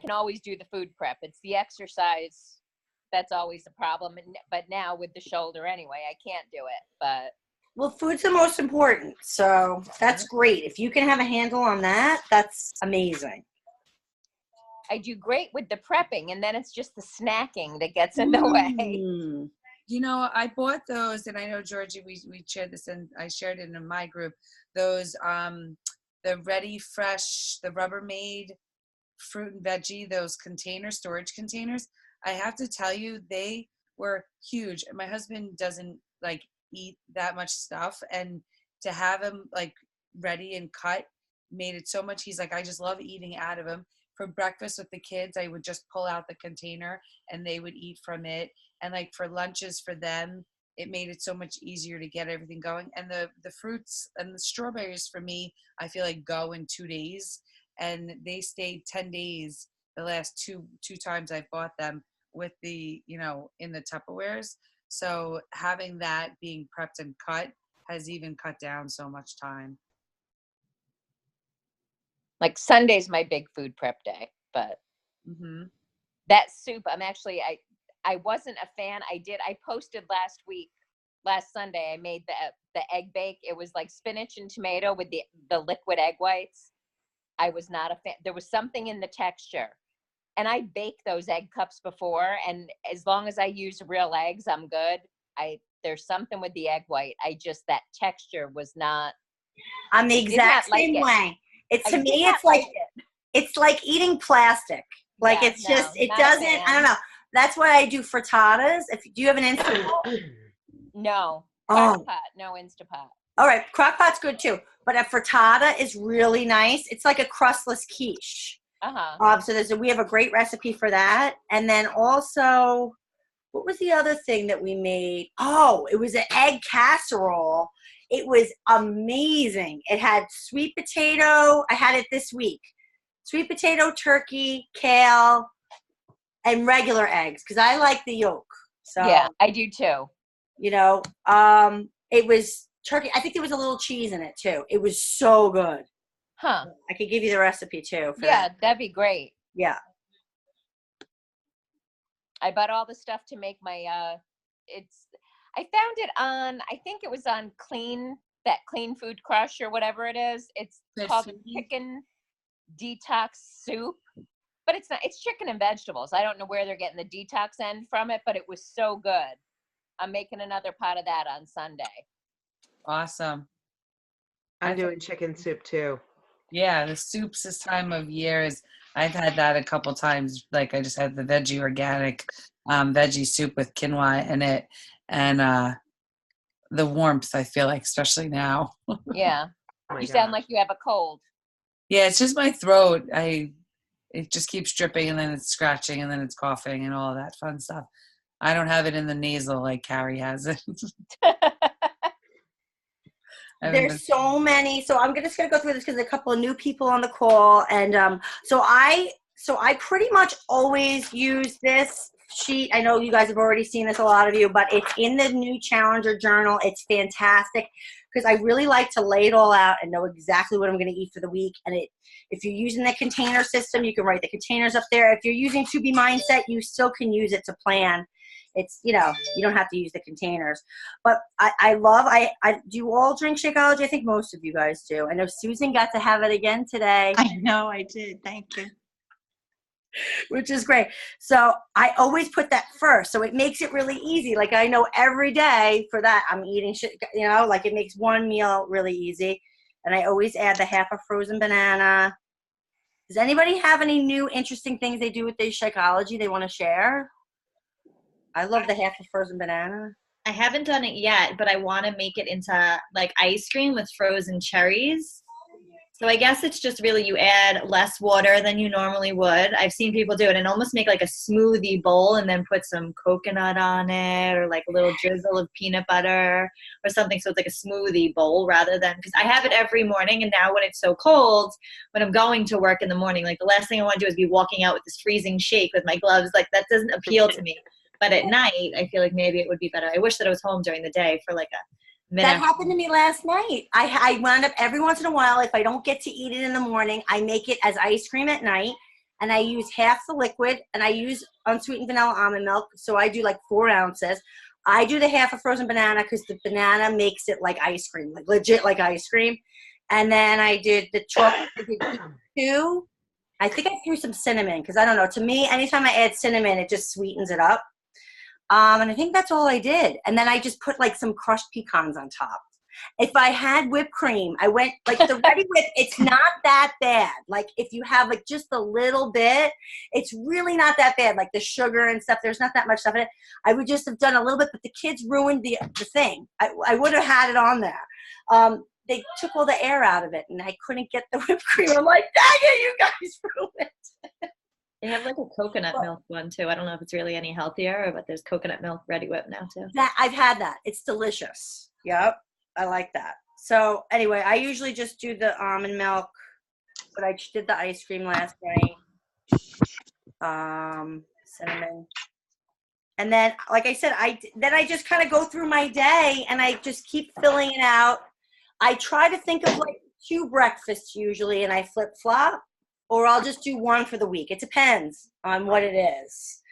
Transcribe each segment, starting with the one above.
can always do the food prep. It's the exercise that's always the problem. But now with the shoulder anyway, I can't do it. But well, food's the most important. So that's great. If you can have a handle on that, that's amazing. I do great with the prepping, and then it's just the snacking that gets in the way. You know, I bought those, and I know, Georgie, we shared this, and I shared it in my group, those the Ready Fresh, the Rubbermaid fruit and veggie, those storage containers. I have to tell you, they were huge. My husband doesn't like eat that much stuff, and to have them like ready and cut made it so much. He's like, I just love eating out of them. For breakfast with the kids, I would just pull out the container and they would eat from it. And like for lunches for them, it made it so much easier to get everything going. And the fruits and the strawberries for me, I feel like go in 2 days. And they stayed 10 days the last two times I bought them with the, you know, in the Tupperwares. So having that being prepped and cut has even cut down so much time. Like Sunday's my big food prep day, but that soup, I wasn't a fan. I posted last Sunday, I made the egg bake. It was like spinach and tomato with the liquid egg whites. I was not a fan. There was something in the texture. And I baked those egg cups before, and as long as I use real eggs, I'm good. There's something with the egg white. That texture was not. I'm the exact same way. To me, it's like eating plastic. Like it doesn't. I don't know. That's why I do frittatas. Do you have an Instant Pot? No. Crock pot, no Instapot. All right, crock pot's good too. But a frittata is really nice. It's like a crustless quiche. So we have a great recipe for that. And then also, what was the other thing that we made? Oh, it was an egg casserole. It was amazing. It had sweet potato. I had it this week. Sweet potato, turkey, kale, and regular eggs because I like the yolk. So yeah, I do too. You know, it was turkey. I think there was a little cheese in it too. It was so good. Huh. I could give you the recipe too. For that. That'd be great. Yeah. I bought all the stuff to make my, I found it on, I think it was on Clean Food Crush or whatever it is. It's called a chicken detox soup, but it's not, it's chicken and vegetables. I don't know where they're getting the detox end from it, but it was so good. I'm making another pot of that on Sunday. Awesome. I'm doing chicken soup too. Yeah, the soups this time of year I've had that a couple times. Like I just had the veggie organic veggie soup with quinoa in it, and the warmth, I feel like, especially now. Yeah. You sound like you have a cold. Yeah, it's just my throat. It just keeps dripping, and then it's scratching, and then it's coughing, and all of that fun stuff. I don't have it in the nasal like Carrie has it. There's so many. So I'm just going to go through this because there's a couple of new people on the call. And so I pretty much always use this sheet. I know you guys have already seen this, a lot of you, but it's in the new Challenger Journal. It's fantastic because I really like to lay it all out and know exactly what I'm going to eat for the week. And if you're using the container system, you can write the containers up there. If you're using To Be Mindset, you still can use it to plan. It's, you don't have to use the containers. But I do you all drink Shakeology? I think most of you guys do. I know Susan got to have it again today. I know I did. Thank you. Which is great. So I always put that first. So it makes it really easy. Like I know every day for that I'm eating shit, like it makes one meal really easy. And I always add the half a frozen banana. Does anybody have any new interesting things they do with their Shakeology they want to share? I love the half a frozen banana. I haven't done it yet, but I want to make it into like ice cream with frozen cherries. So I guess it's just really you add less water than you normally would. I've seen people do it and almost make like a smoothie bowl and then put some coconut on it or like a little drizzle of peanut butter or something. So it's like a smoothie bowl rather than, because I have it every morning. And now when it's so cold, when I'm going to work in the morning, like the last thing I want to do is be walking out with this freezing shake with my gloves. Like that doesn't appeal to me. But at night, I feel like maybe it would be better. I wish that I was home during the day for like a minute. That happened to me last night. I wound up every once in a while, if I don't get to eat it in the morning, I make it as ice cream at night. and I use half the liquid, and I use unsweetened vanilla almond milk. So I do like 4 ounces. I do the half a frozen banana because the banana makes it like ice cream, like legit like ice cream. And then I did the chocolate. I did 2. I think I threw some cinnamon because I don't know. To me, anytime I add cinnamon, it just sweetens it up. And I think that's all I did. And then I just put like some crushed pecans on top. If I had whipped cream, I went like the Ready Whip. It's not that bad. Like if you have like just a little bit, it's really not that bad. Like the sugar and stuff, there's not that much stuff in it. I would just have done a little bit, but the kids ruined the thing. I would have had it on there. They took all the air out of it, and I couldn't get the whipped cream. I'm like, dang it, you guys ruined it. They have like a coconut milk one too. I don't know if it's really any healthier, but there's coconut milk Ready Whip now too. That I've had that. It's delicious. Yep, I like that. So anyway, I usually just do the almond milk, but I did the ice cream last night. Cinnamon, and then like I said, I just kind of go through my day and I just keep filling it out. I try to think of like 2 breakfasts usually, and I flip flop. Or I'll just do 1 for the week. It depends on what it is.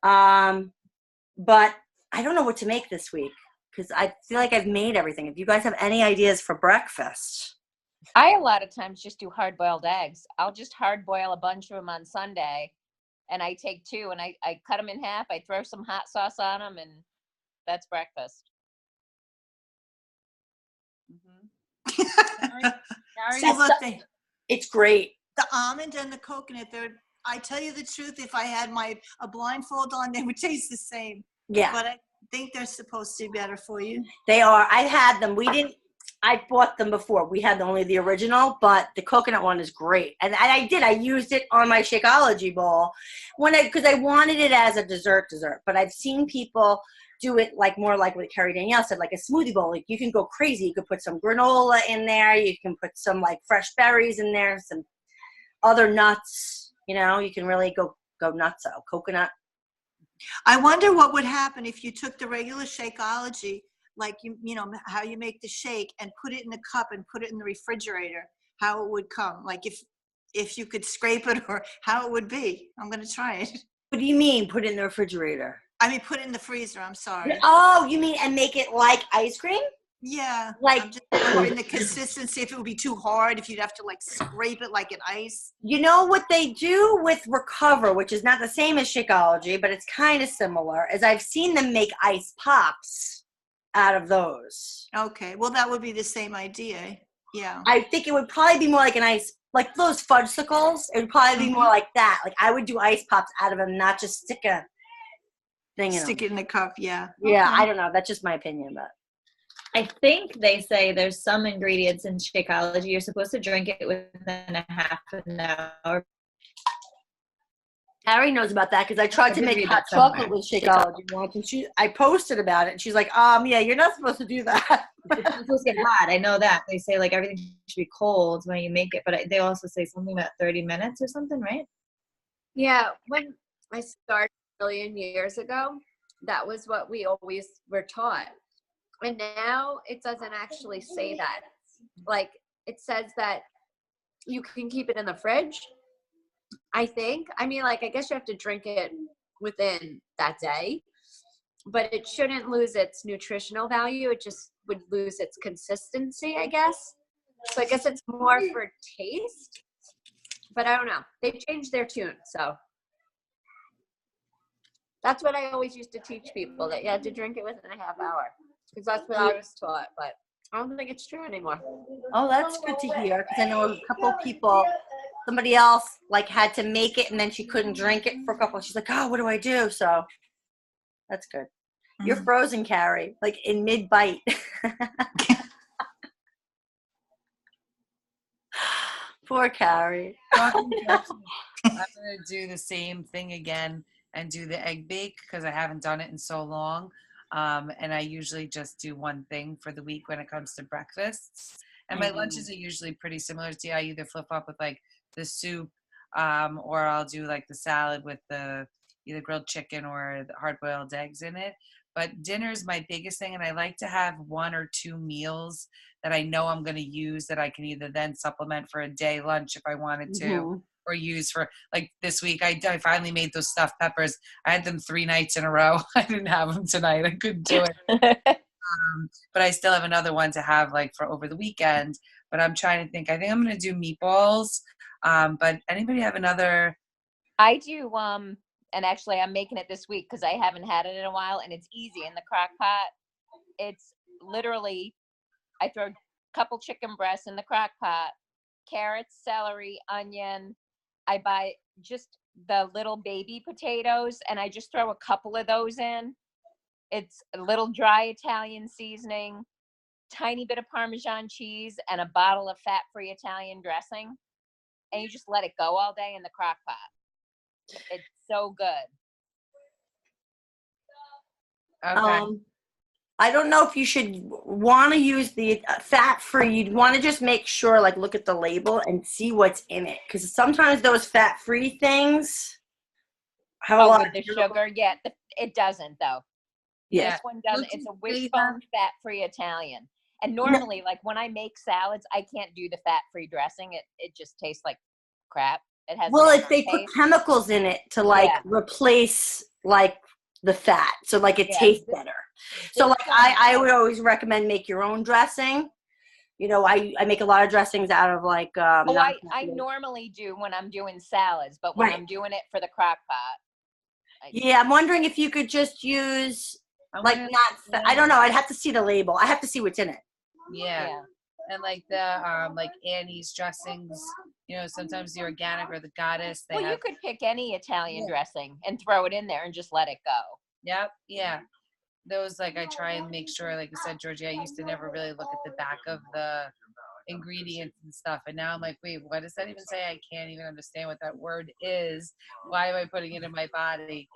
But I don't know what to make this week because I feel like I've made everything. If you guys have any ideas for breakfast. I a lot of times just do hard-boiled eggs. I'll just hard-boil a bunch of them on Sunday, and I take 2 and I cut them in half. I throw some hot sauce on them, and that's breakfast. See, It's great. the almond and the coconut, I tell you the truth, if I had a blindfold on, they would taste the same. Yeah. But I think they're supposed to be better for you. They are. I've had them. I bought them before. We had only the original, but the coconut one is great. And I used it on my Shakeology bowl because I wanted it as a dessert. But I've seen people do it like more like what Carrie Danielle said, like a smoothie bowl. Like you can go crazy. You could put some granola in there. You can put some like fresh berries in there, some other nuts. You know, you can really go nuts out. Coconut. I wonder what would happen if you took the regular Shakeology, like you know how you make the shake, and put it in a cup and put it in the refrigerator, how it would come. Like if you could scrape it, or how it would be. I'm going to try it. What do you mean put it in the refrigerator? I mean, put it in the freezer. I'm sorry. Oh, you mean and make it like ice cream? Yeah. Like I'm just wondering the consistency, if it would be too hard, if you'd have to like scrape it like an ice. You know what they do with Recover, which is not the same as Shakeology, but it's kind of similar, is I've seen them make ice pops out of those. Okay. Well, that would be the same idea. Yeah. I think it would probably be more like an ice, like those fudgesicles. It would probably be more like that. Like I would do ice pops out of them, not just stick a thing in them. Stick it in the cup. Yeah. Yeah, Okay. I don't know. That's just my opinion, but. I think they say there's some ingredients in Shakeology. You're supposed to drink it within a half an hour. Harry knows about that because I tried to make read hot that chocolate somewhere. with Shakeology once, and I posted about it, and she's like, yeah, you're not supposed to do that. It's supposed to get hot. I know that. They say like everything should be cold when you make it, but they also say something about 30 minutes or something, right? Yeah, when I started a million years ago, that was what we always were taught. And now it doesn't actually say that. Like it says that you can keep it in the fridge, I think. I mean, like, I guess you have to drink it within that day, but it shouldn't lose its nutritional value. It just would lose its consistency, I guess. So I guess it's more for taste, but I don't know. They changed their tune. So that's what I always used to teach people, that you had to drink it within a half hour, because that's what I was taught, but I don't think it's true anymore. Oh, that's good to hear, because I know a couple people, somebody else, like, had to make it, and then she couldn't drink it for a couple. She's like, oh, what do I do? So that's good. You're frozen, Carrie, like in mid-bite. Poor Carrie. I'm going to do the same thing again and do the egg bake because I haven't done it in so long. And I usually just do one thing for the week when it comes to breakfasts. And my lunches are usually pretty similar to you. I either flip up with like the soup or I'll do like the salad with the either grilled chicken or the hard-boiled eggs in it. But dinner is my biggest thing, and I like to have 1 or 2 meals that I know I'm going to use that I can either then supplement for a day lunch if I wanted to, or use for, like this week. I finally made those stuffed peppers. I had them 3 nights in a row. I didn't have them tonight. I couldn't do it. But I still have another one to have like for over the weekend. But I'm trying to think. I think I'm going to do meatballs. But anybody have another? I do, and actually I'm making it this week because I haven't had it in a while, and it's easy in the crock pot. It's literally, I throw a couple chicken breasts in the crock pot, carrots, celery, onion. I buy just the little baby potatoes, and I just throw a couple of those in. It's a little dry Italian seasoning, tiny bit of Parmesan cheese, and a bottle of fat-free Italian dressing. And you just let it go all day in the crock pot. It's so good. Okay. I don't know if you should want to use the fat-free. You'd want to just make sure, like, look at the label and see what's in it. Because sometimes those fat-free things have a lot with the sugar. Yeah, it doesn't, though. Yeah. This one doesn't. It's a wishbone fat-free Italian. And normally, like, when I make salads, I can't do the fat-free dressing. It just tastes like crap. It has they put chemicals in it to replace like the fat, so like it tastes better. So like I would always recommend make your own dressing. You know, I make a lot of dressings out of like. I normally do when I'm doing salads, but when I'm doing it for the crock pot. I'm wondering if you could just use I don't know. I'd have to see the label. I have to see what's in it. Yeah. And like the like Annie's dressings, you know, sometimes the organic or the goddess. You could pick any Italian dressing and throw it in there and just let it go. Yep. Yeah. Those, like, I try and make sure, like you said, Georgie, I used to never really look at the back of the ingredients and stuff. And now I'm like, wait, what does that even say? I can't even understand what that word is. Why am I putting it in my body?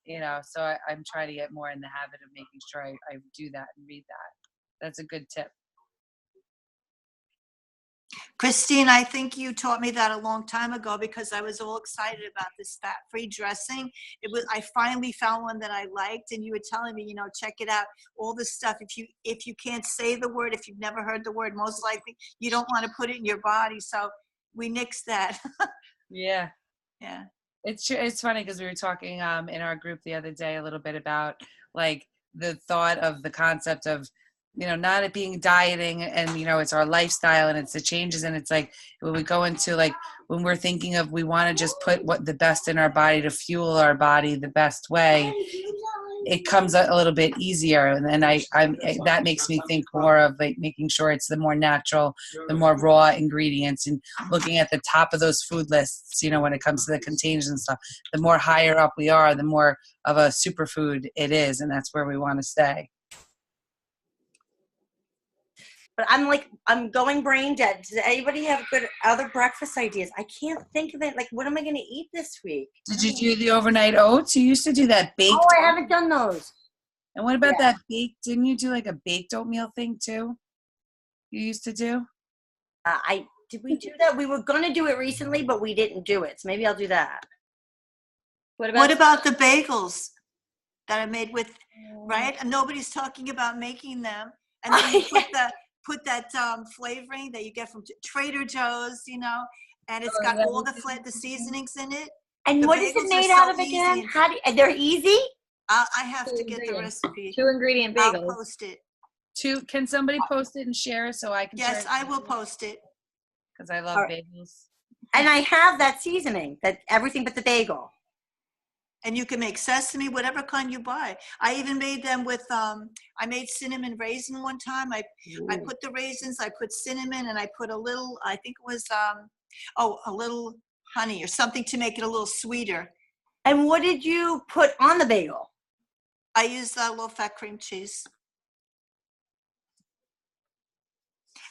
You know, so I'm trying to get more in the habit of making sure I do that and read that. That's a good tip. Christine, I think you taught me that a long time ago because I was all excited about this fat-free dressing. I finally found one that I liked, and you were telling me, you know, check it out. All this stuff. If you can't say the word, if you've never heard the word, most likely you don't want to put it in your body. So we nixed that. Yeah. Yeah. It's funny because we were talking in our group the other day a little bit about like the thought of the concept of, you know, not it being dieting and, you know, it's our lifestyle and it's the changes. And it's like when we go into like when we're thinking of we want to just put what the best in our body to fuel our body the best way, it comes a little bit easier. And then that makes me think more of like making sure it's the more natural, the more raw ingredients, and looking at the top of those food lists, you know, when it comes to the containers and stuff, the more higher up we are, the more of a superfood it is. And that's where we want to stay. But I'm going brain dead. Does anybody have good other breakfast ideas? I can't think of it. Like, what am I going to eat this week? Did you do the overnight oats? You used to do that baked. Oh, I haven't done those. And what about that baked? Didn't you do like a baked oatmeal thing too? You used to do? Did we do that? We were going to do it recently, but we didn't do it. So maybe I'll do that. What about the bagels that I made with, right? And nobody's talking about making them. And then you put that flavoring that you get from Trader Joe's, you know, and it's got all the seasonings in it. And what is it made out of again? They're easy? I have to get the recipe. 2 ingredient bagels. I'll post it. Can somebody post it and share it so I can share it? Yes, I will post it. Because I love bagels. And I have that seasoning, that everything but the bagel. And you can make sesame, whatever kind you buy. I even made them with, I made cinnamon raisin one time. I put the raisins, I put cinnamon, and I put a little, I think it was, a little honey or something to make it a little sweeter. And what did you put on the bagel? I used low-fat cream cheese.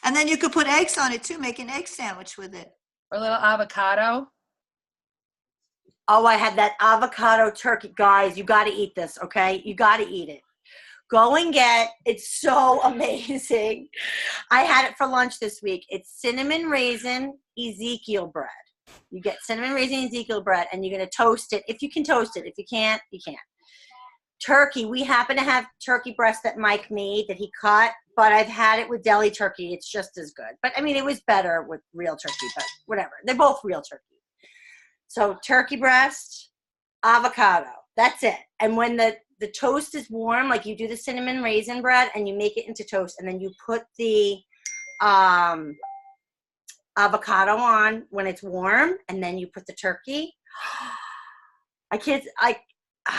And then you could put eggs on it too, make an egg sandwich with it. Or a little avocado. Oh, I had that avocado turkey. Guys, you got to eat this, okay? You got to eat it. Go and it's so amazing. I had it for lunch this week. It's cinnamon raisin Ezekiel bread. You get cinnamon raisin Ezekiel bread, and you're going to toast it. If you can toast it. If you can't, you can't. turkey. We happen to have turkey breast that Mike made that he cut, but I've had it with deli turkey. It's just as good. But I mean, it was better with real turkey, but whatever. They're both real turkey. So turkey breast, avocado. That's it. And when the toast is warm, like you do the cinnamon raisin bread and you make it into toast, and then you put the avocado on when it's warm, and then you put the turkey.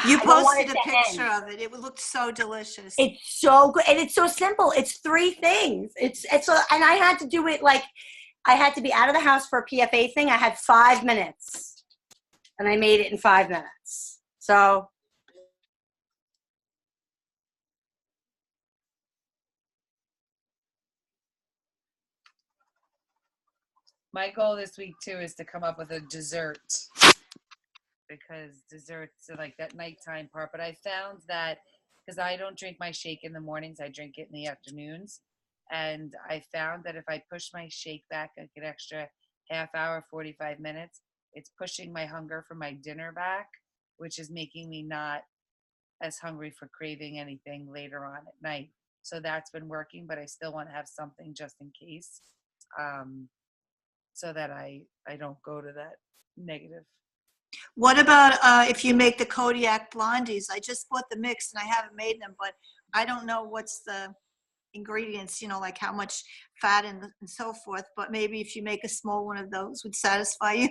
You I don't want posted it a to picture end. of it. It looked so delicious. It's so good, and it's so simple. It's 3 things. It's so, and I had to do it like I had to be out of the house for a PFA thing. I had 5 minutes, and I made it in 5 minutes. So. My goal this week too is to come up with a dessert, because desserts are like that nighttime part. But I found that because I don't drink my shake in the mornings, I drink it in the afternoons. And I found that if I push my shake back like an extra half hour, 45 minutes, it's pushing my hunger for my dinner back, which is making me not as hungry for craving anything later on at night. So that's been working, but I still want to have something just in case, so that I don't go to that negative. What about if you make the Kodiak blondies? I just bought the mix and I haven't made them, but I don't know what's the ingredients, like how much fat and so forth. But maybe if you make a small one of those would satisfy you.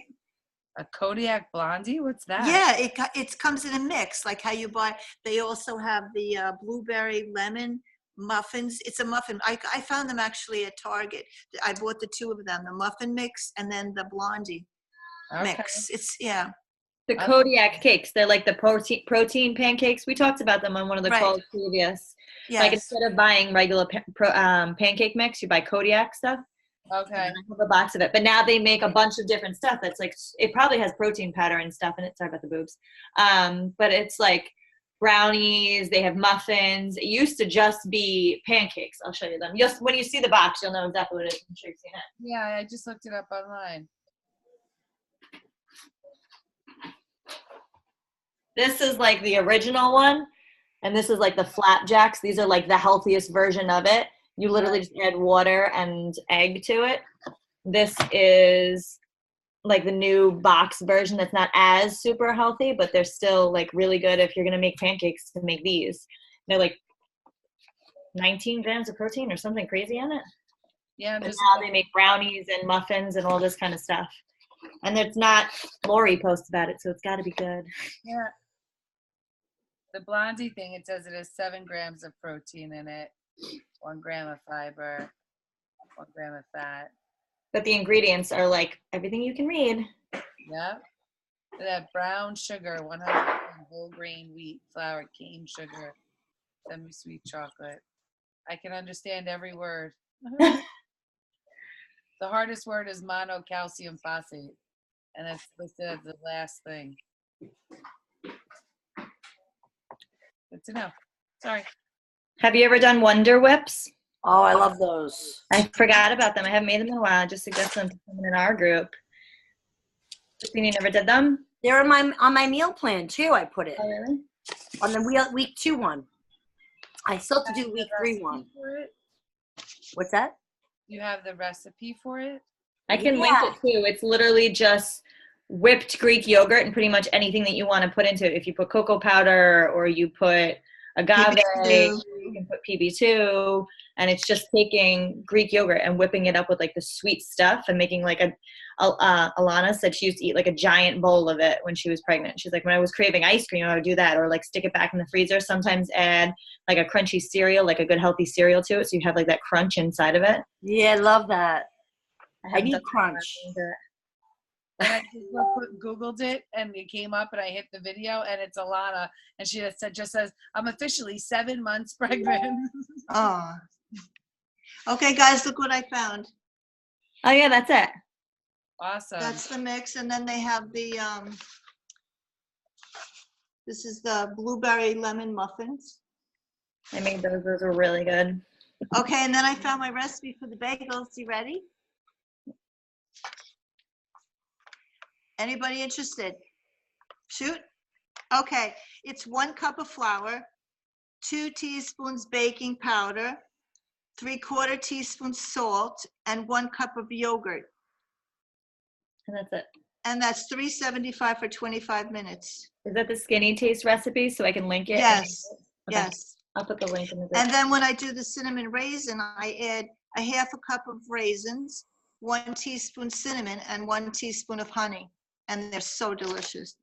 A Kodiak blondie? What's that? Yeah, it comes in a mix, like how you buy. They also have the blueberry lemon muffins. It's a muffin. I found them actually at Target. I bought the 2 of them, the muffin mix and then the blondie mix. It's The Kodiak cakes, they're like the protein pancakes. We talked about them on one of the calls previous. Yes. Like instead of buying regular pancake mix, you buy Kodiak stuff. Okay. I have a box of it. But now they make a bunch of different stuff that's like, it probably has protein powder and stuff in it. Sorry about the boobs. But it's like brownies, they have muffins. It used to just be pancakes. I'll show you them. Just when you see the box, you'll know exactly what it is. I'm sure you've seen it. Yeah, I just looked it up online. This is like the original one, and this is like the flapjacks. These are like the healthiest version of it. You literally just add water and egg to it. This is like the new box version that's not as super healthy, but they're still like really good if you're gonna make pancakes to make these. They're like 19 grams of protein or something crazy in it. Yeah, and now they make brownies and muffins and all this kind of stuff. And it's not, Lori posts about it, so it's got to be good. Yeah. The blondie thing, it says it has 7 grams of protein in it, 1 gram of fiber, 1 gram of fat. But the ingredients are like everything you can read. Yeah. That brown sugar, 100% whole grain wheat flour, cane sugar, semi-sweet chocolate. I can understand every word. The hardest word is monocalcium phosphate, and it's listed as the last thing. Good to know. Sorry. Have you ever done Wonder Whips? Oh, I love those. I forgot about them. I haven't made them in a while. I just suggested them to someone in our group. Christine, you never did them? They're on my meal plan too. I put it Oh, really? on the week 2 one. I still have to do week 3 one. What's that? You have the recipe for it? I can link it too. It's literally just whipped Greek yogurt and pretty much anything that you want to put into it. If you put cocoa powder or you put agave, PB2. you can put PB2, and it's just taking Greek yogurt and whipping it up with like the sweet stuff and making like Alana said she used to eat like a giant bowl of it when she was pregnant. She's like, when I was craving ice cream, I would do that, or like stick it back in the freezer. Sometimes add like a crunchy cereal, like a good healthy cereal to it, so you have like that crunch inside of it. Yeah, I love that. I need done crunch. And I Googled it, and it came up, and I hit the video, and it's Alana, and she just says, I'm officially 7 months pregnant. Oh. Okay, guys, look what I found. Oh yeah, that's it. Awesome. That's the mix, and then they have the, this is the blueberry lemon muffins. I made those. Those are really good. Okay, and then I found my recipe for the bagels. You ready? Anybody interested? Shoot. Okay, it's 1 cup of flour, 2 teaspoons baking powder, 3/4 teaspoon salt, and 1 cup of yogurt. And that's it. And that's $3.75 for 25 minutes. Is that the Skinny Taste recipe so I can link it? Yes, Okay. yes. I'll put the link in the And then when I do the cinnamon raisin, I add a 1/2 cup of raisins, 1 teaspoon cinnamon, and 1 teaspoon of honey. And they're so delicious.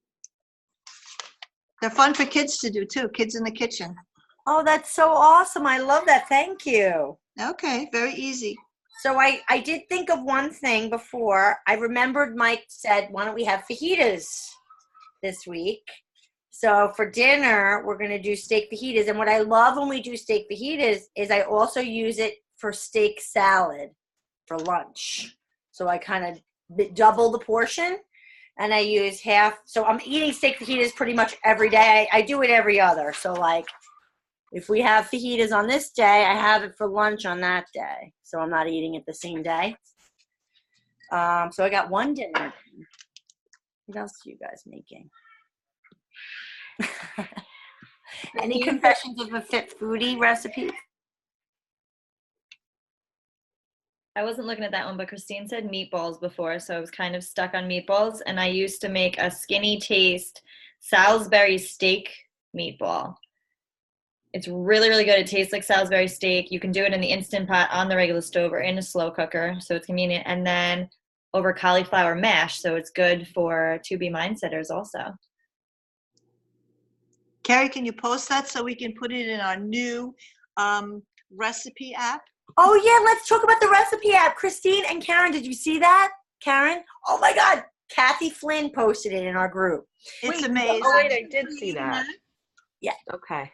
They're fun for kids to do too, kids in the kitchen. Oh, that's so awesome. I love that. Thank you. Okay, very easy. So I did think of one thing before. I remembered Mike said, why don't we have fajitas this week? So for dinner, we're going to do steak fajitas. And what I love when we do steak fajitas is I also use it for steak salad for lunch. So I kind of double the portion and I use half. So I'm eating steak fajitas pretty much every day. I do it every other. So like if we have fajitas on this day, I have it for lunch on that day. So I'm not eating it the same day. So I got one dinner. What else are you guys making? Any confessions of a fit foodie recipe? I wasn't looking at that one, but Christine said meatballs before, so I was kind of stuck on meatballs. And I used to make a Skinny Taste Salisbury steak meatball. It's really, really good. It tastes like Salisbury steak. You can do it in the Instant Pot, on the regular stove, or in a slow cooker, so it's convenient. And then over cauliflower mash, so it's good for to-be mindsetters also. Carrie, can you post that so we can put it in our new recipe app? Oh, yeah, let's talk about the recipe app. Christine and Karen, did you see that? Karen? Oh, my God. Kathy Flynn posted it in our group. It's amazing. Oh, wait, I did see that. Yeah. Okay.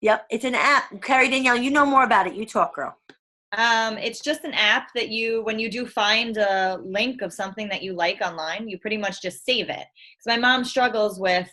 Yep, it's an app. Carrie, Danielle, you know more about it. You talk, girl. It's just an app that when you do find a link of something that you like online, you pretty much just save it. Because my mom struggles with,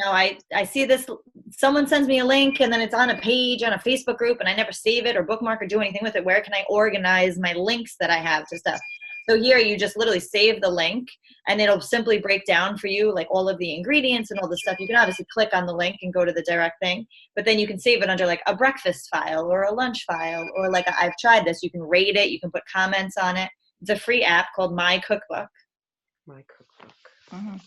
I see this, someone sends me a link and then it's on a page on a Facebook group and I never save it or bookmark or do anything with it. Where can I organize my links that I have to stuff? So here you just literally save the link and it'll simply break down for you like all of the ingredients and all the stuff. You can obviously click on the link and go to the direct thing, but then you can save it under like a breakfast file or a lunch file or like I've tried this. You can rate it. You can put comments on it. It's a free app called My Cookbook. My cookbook. Mhm.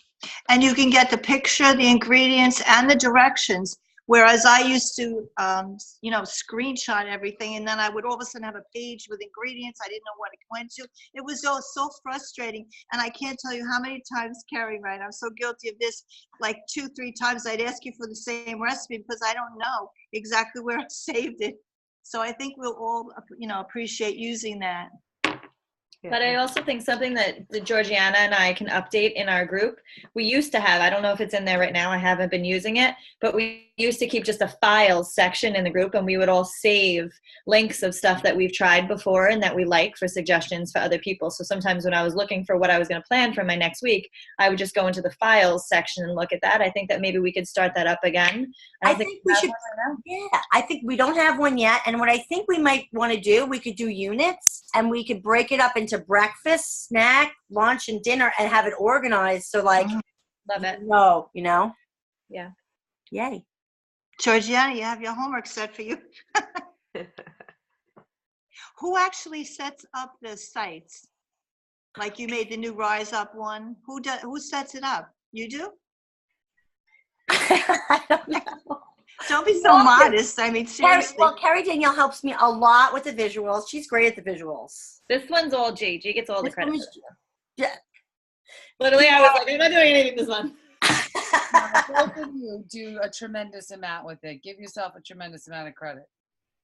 And you can get the picture, the ingredients, and the directions. Whereas I used to, screenshot everything, and then I would all of a sudden have a page with ingredients. I didn't know what it went to. It was so frustrating. And I can't tell you how many times, Carrie, right? I'm so guilty of this. Like 2-3 times I'd ask you for the same recipe because I don't know exactly where I saved it. So I think we'll all, appreciate using that. Yeah. But I also think something that Georgiana and I can update in our group, we used to have, I don't know if it's in there right now, I haven't been using it, but we used to keep just a files section in the group and we would all save links of stuff that we've tried before and that we like for suggestions for other people. So sometimes when I was looking for what I was going to plan for my next week, I would just go into the files section and look at that. I think that maybe we could start that up again. I think we should. Yeah, I think we don't have one yet. And what I think we might want to do, we could do units and we could break it up into breakfast, snack, lunch, and dinner and have it organized. So like, Love it. Yeah. Yeah. Yay. Georgiana, you have your homework set for you. Who actually sets up the sites? Like you made the new Rise Up one. Who sets it up? You do? I don't know. Don't be so modest. I mean, seriously. Carrie Danielle helps me a lot with the visuals. She's great at the visuals. This one's all G. G gets all the credit. Yeah. Literally, I was like, I'm not doing anything this month. Both of you do a tremendous amount with it. Give yourself a tremendous amount of credit.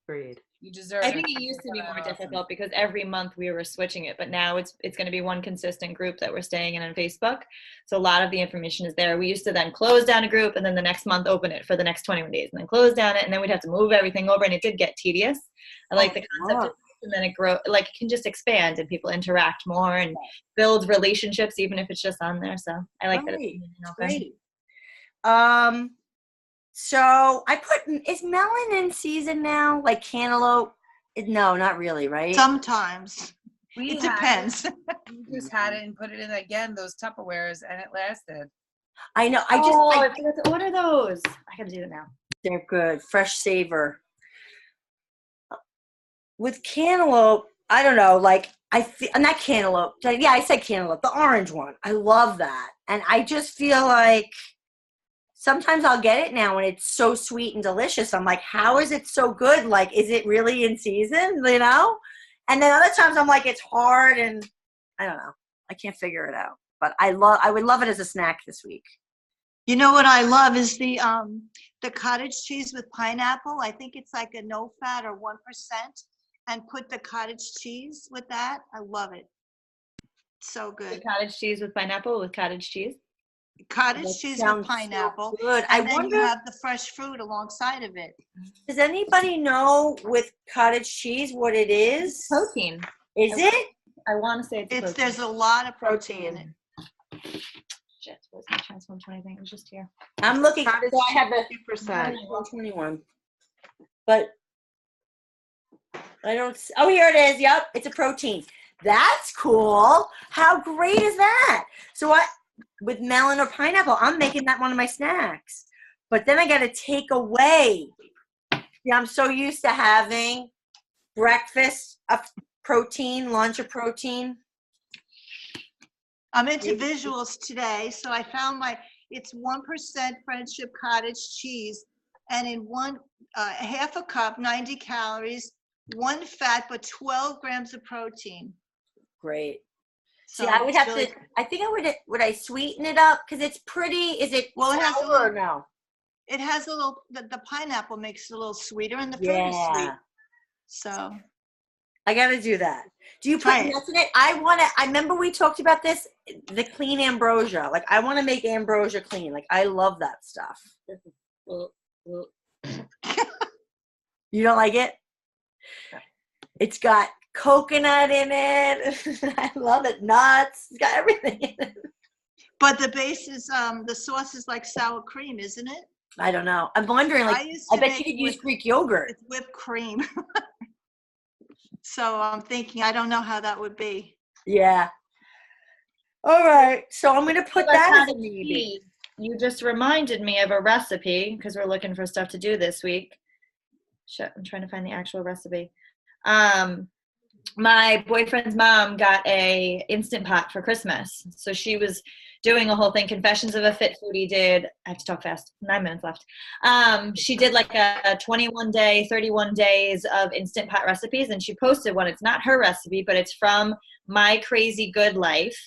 Agreed. You deserve I it. think it used to be more Awesome. difficult because every month we were switching it, but now it's going to be one consistent group that we're staying in on Facebook. So a lot of the information is there. We used to then close down a group and then the next month open it for the next 21 days and then close down it and then we'd have to move everything over and it did get tedious. I like the concept of and then it like it can just expand and people interact more and build relationships even if it's just on there. So I like that. Great. So I is melon in season now? Like cantaloupe? No, not really, right? Sometimes. It depends. We just had it and put it in again, those Tupperwares, and it lasted. I know. I forgot to order those. I gotta do it now. They're good. Fresh savor. With cantaloupe, I don't know. Like not cantaloupe. Yeah, I said cantaloupe. The orange one. I love that, and I just feel like sometimes I'll get it now and it's so sweet and delicious. I'm like, how is it so good? Like, is it really in season? You know? And then other times I'm like, it's hard and I don't know. I can't figure it out. But I would love it as a snack this week. You know what I love is the cottage cheese with pineapple. I think it's like a no fat or 1%, and put the cottage cheese with that. I love it. So good. Cottage cheese with pineapple with cottage cheese. Cottage cheese with pineapple. So good. And then you have the fresh fruit alongside of it. Does anybody know with cottage cheese what it is? Protein. Is it? I want to say it's There's a lot of protein in it. Shit, where's my Trans 120 thing? It was just here. I'm looking. Cottage So I have the 2%. 121. But I don't. Oh, here it is. Yep, it's a protein. That's cool. How great is that? So with melon or pineapple, I'm making that one of my snacks. But then I got to take away. Yeah, I'm so used to having breakfast of protein, lunch of protein. I'm into visuals today, so I found it's 1% friendship cottage cheese, and in half a cup, 90 calories, 1 fat, but 12 grams of protein. Great. So see, I would have to. I think I would I sweeten it up because it's pretty. Is it well? It has a sour or little. no? It has a little. The pineapple makes it a little sweeter, and the fruit is sweet. So I got to do that. Do you put Try it. nuts in it? I remember we talked about this, the clean ambrosia. Like, I want to make ambrosia clean. Like, I love that stuff. You don't like it? It's got coconut in it. I love it. Nuts. It's got everything in it. But the base is, the sauce is like sour cream, isn't it? I don't know. I'm wondering, like, I bet you could use Greek yogurt. It's whipped cream. So I'm thinking, I don't know how that would be. Yeah. All right. So I'm going to put that as a maybe. You just reminded me of a recipe because we're looking for stuff to do this week. Shit, I'm trying to find the actual recipe. My boyfriend's mom got a Instant Pot for Christmas. So she was doing a whole thing. Confessions of a Fit Foodie did. I have to talk fast. 9 minutes left. She did like a 21-day, 31 days of Instant Pot recipes, and she posted one. It's not her recipe, but it's from My Crazy Good Life.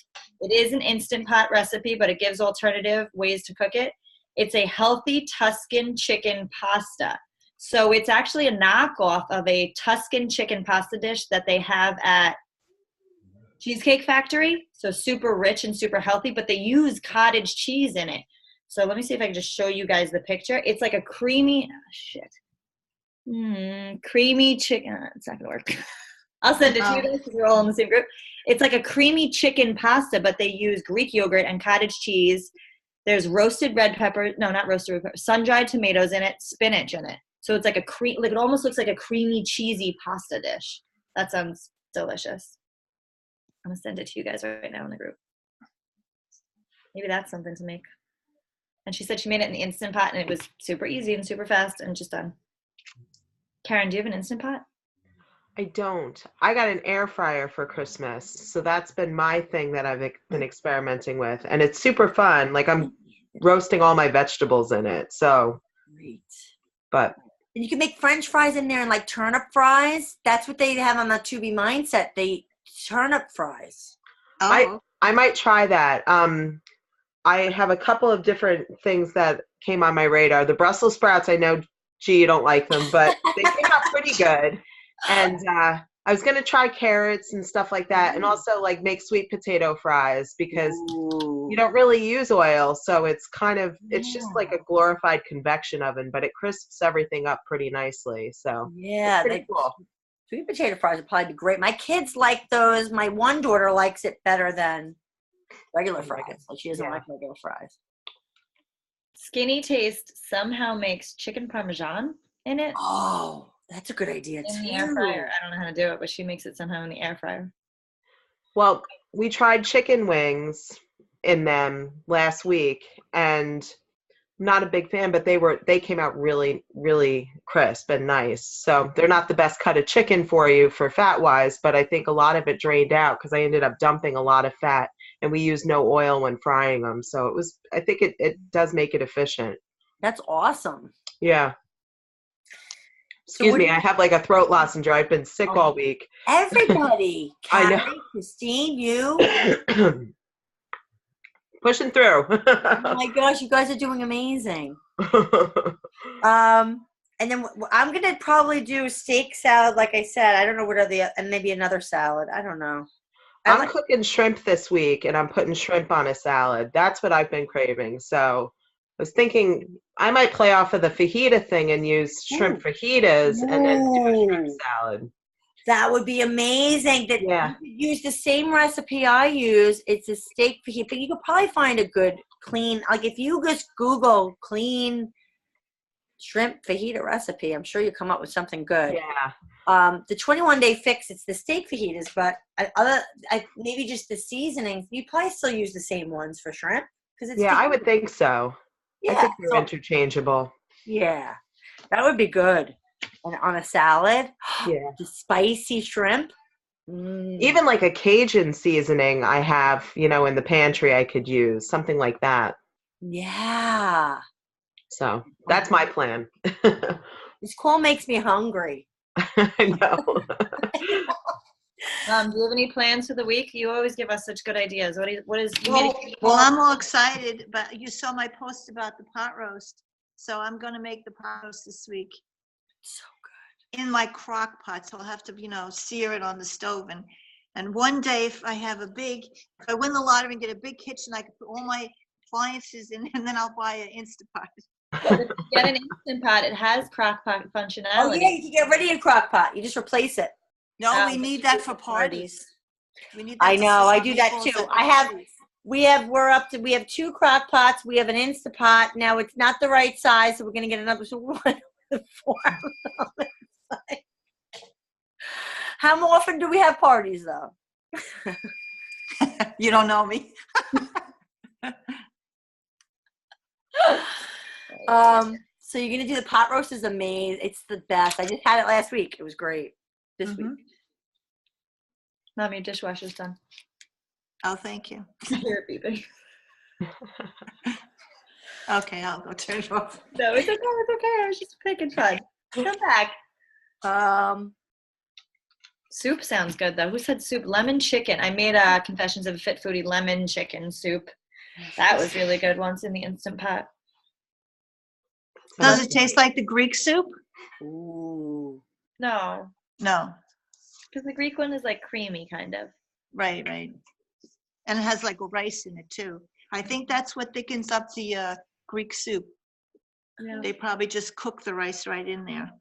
It is an Instant Pot recipe, but it gives alternative ways to cook it. It's a healthy Tuscan chicken pasta. So it's actually a knockoff of a Tuscan chicken pasta dish that they have at Cheesecake Factory. So super rich and super healthy, but they use cottage cheese in it. So let me see if I can just show you guys the picture. It's like a creamy, creamy chicken. It's not gonna work. I'll send it to you guys because we're all in the same group. It's like a creamy chicken pasta, but they use Greek yogurt and cottage cheese. There's roasted red pepper. No, not roasted red pepper. Sun-dried tomatoes in it, spinach in it. So it's like it almost looks like a creamy, cheesy pasta dish. That sounds delicious. I'm gonna send it to you guys right now in the group. Maybe that's something to make. And she said she made it in the Instant Pot, and it was super easy and super fast and just done. Karen, do you have an Instant Pot? I don't. I got an air fryer for Christmas, so that's been my thing that I've been experimenting with, and it's super fun. Like, I'm roasting all my vegetables in it. So, great. But and you can make French fries in there and like turnip fries. That's what they have on the To Be Mindset. They turnip fries. Oh. I might try that. I have a couple of different things that came on my radar. The Brussels sprouts, I know, you don't like them, but they came out pretty good. And I was going to try carrots and stuff like that, and also like make sweet potato fries because you don't really use oil. So it's it's just like a glorified convection oven, but it crisps everything up pretty nicely. So yeah, it's pretty cool. Sweet potato fries would probably be great. My kids like those. My one daughter likes it better than regular fries. Like, she doesn't like regular fries. Skinny Taste somehow makes chicken parmesan in it. Oh, that's a good idea in too. The air fryer. I don't know how to do it, but she makes it somehow in the air fryer. Well, we tried chicken wings in them last week, and I'm not a big fan, but they came out really, really crisp and nice. So they're not the best cut of chicken for you for fat wise, but I think a lot of it drained out because I ended up dumping a lot of fat, and we used no oil when frying them. So I think it does make it efficient. That's awesome. Yeah. So Excuse me, I have like a throat losenge. I've been sick all week. Everybody. I know. Carrie, Christine, you. Pushing through. Oh my gosh, you guys are doing amazing. And then I'm gonna probably do steak salad, like I said. I don't know what are and maybe another salad. I don't know. I'm cooking shrimp this week, and I'm putting shrimp on a salad. That's what I've been craving. So I was thinking I might play off of the fajita thing and use shrimp fajitas and then do a shrimp salad. That would be amazing. That Yeah. you could use the same recipe I use. It's a steak fajita, but you could probably find a good, clean, like if you just Google clean shrimp fajita recipe, I'm sure you come up with something good. Yeah. The 21-day fix, it's the steak fajitas, but maybe just the seasonings. You probably still use the same ones for shrimp because it's. Yeah, I would think so. Yeah, I think they're interchangeable. Yeah, that would be good. And on a salad, Yeah. the spicy shrimp. Even like a Cajun seasoning I have, in the pantry I could use, something like that. Yeah. So that's my plan. This call makes me hungry. I know. Do you have any plans for the week? You always give us such good ideas. Well, I'm all excited, but you saw my post about the pot roast. So I'm going to make the pot roast this week. So good. In my crock pot, so I'll have to, sear it on the stove. And one day, if I win the lottery and get a big kitchen, I can put all my appliances in, and then I'll buy an Instapot. Get an Instant Pot. It has crock pot functionality. Oh yeah, you can get ready in crock pot. You just replace it. No, we need that for parties. We need that I know. I do that meatballs too. at parties. We have 2 crock pots. We have an Instapot. Now it's not the right size, so we're gonna get another one. How often do we have parties though? You don't know me. So you're gonna do the pot roast is amazing. It's the best. I just had it last week. It was great. This week. Mom, your dishwasher's done. Oh, thank you. You're beeping. Okay, I'll go turn it off. No, it's okay. It's okay. I was just making fun. Come back. Soup sounds good though. Who said soup? Lemon chicken. I made a Confessions of a Fit Foodie lemon chicken soup. That was really good once in the Instant Pot. Does it taste like the Greek soup? Ooh. No, No. because the Greek one is like creamy kind of. Right. And it has like rice in it too. I think that's what thickens up the Greek soup. Yeah. They probably just cook the rice right in there.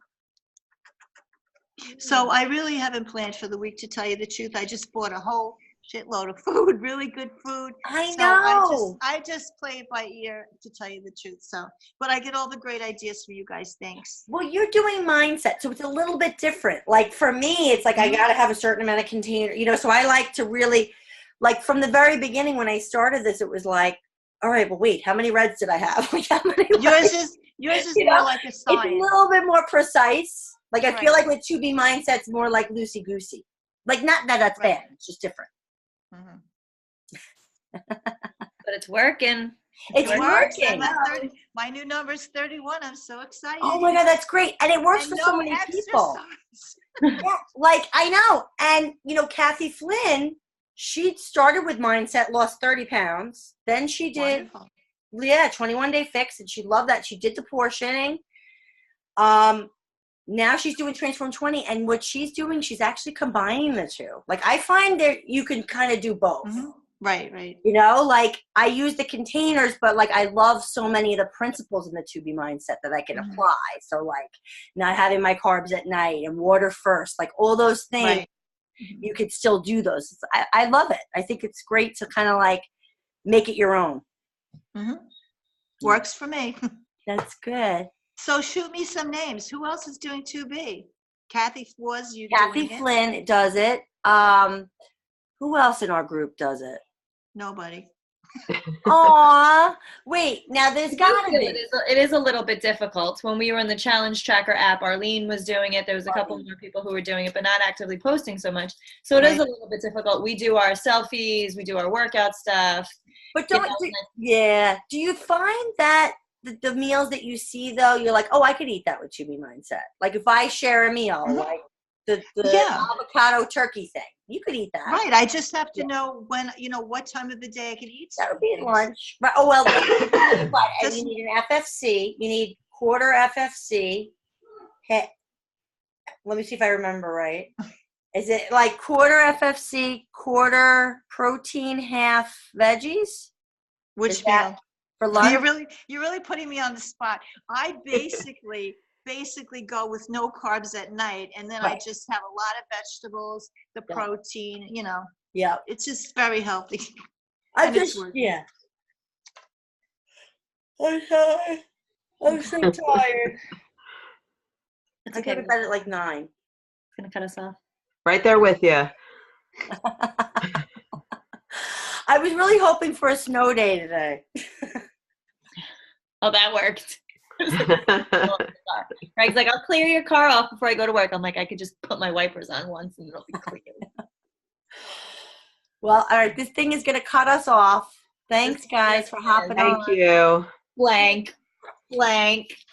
So I really haven't planned for the week, to tell you the truth. I just bought a whole shitload of food, really good food. I So know. I just play it by ear, to tell you the truth. So, but I get all the great ideas from you guys. Thanks. Well, you're doing mindset, so it's a little bit different. Like for me, it's like I got to have a certain amount of container, so I like to really, like from the very beginning when I started this, it was like, all right, well, wait, how many reds did I have? Like how many Yours is more like a science. It's a little bit more precise. Like I feel Right. like with 2B mindset's more like loosey-goosey. Like not that that's Right. bad, it's just different. But it's working. It's working. I'm at 30. My new number is 31. I'm so excited. Oh my God, that's great. And it works And for so no many exercise. people. Yeah, like I know. And Kathy Flynn, she started with mindset, lost 30 pounds. Then she did, Wonderful. 21-day fix, and she loved that. She did the portioning. Now she's doing Transform 20, and what she's doing, she's actually combining the two. Like I find that you can kind of do both. Right. Like I use the containers, but like I love so many of the principles in the 2B mindset that I can apply. So like not having my carbs at night and water first, like all those things, Right. you could still do those. I love it. I think it's great to kind of like make it your own. Works for me. That's good. So shoot me some names. Who else is doing 2B? Kathy was you Kathy doing it? Flynn does it. Who else in our group does it? Nobody. Aw, wait, now there's gotta be. It is a little bit difficult. When we were in the challenge tracker app, Arlene was doing it. There was a couple more people who were doing it, but not actively posting so much. So it is a little bit difficult. We do our selfies, we do our workout stuff. But do you find that the meals that you see though, you're like, oh, I could eat that with Jimmy Mindset. Like if I share a meal, like the avocado turkey thing, you could eat that. Right. I just have to know when, what time of the day I can eat. That would be at lunch. But and you need an FFC. You need quarter FFC. Let me see if I remember right. Is it like quarter FFC, quarter protein, half veggies? Which meal? For lunch? You're really putting me on the spot. I basically go with no carbs at night, and then I just have a lot of vegetables, the protein, Yeah. It's just very healthy. I'm so tired. I go to bed at like 9. It's gonna cut us off. Right there with you. I was really hoping for a snow day today. Oh, that worked. Greg's like, I'll clear your car off before I go to work. I'm like, I could just put my wipers on once and it'll be clear. Well, all right, this thing is going to cut us off. Thanks, guys, for hopping on. Thank you. Blank.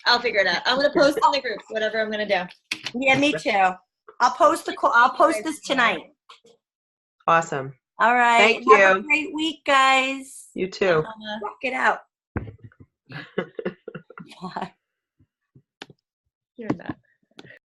I'll figure it out. I'm going to post in the group, whatever I'm going to do. Yeah, me too. I'll post this tonight. Awesome. All right. Thank you. Have a great week, guys. You too. Rock it out. Bye. You're not.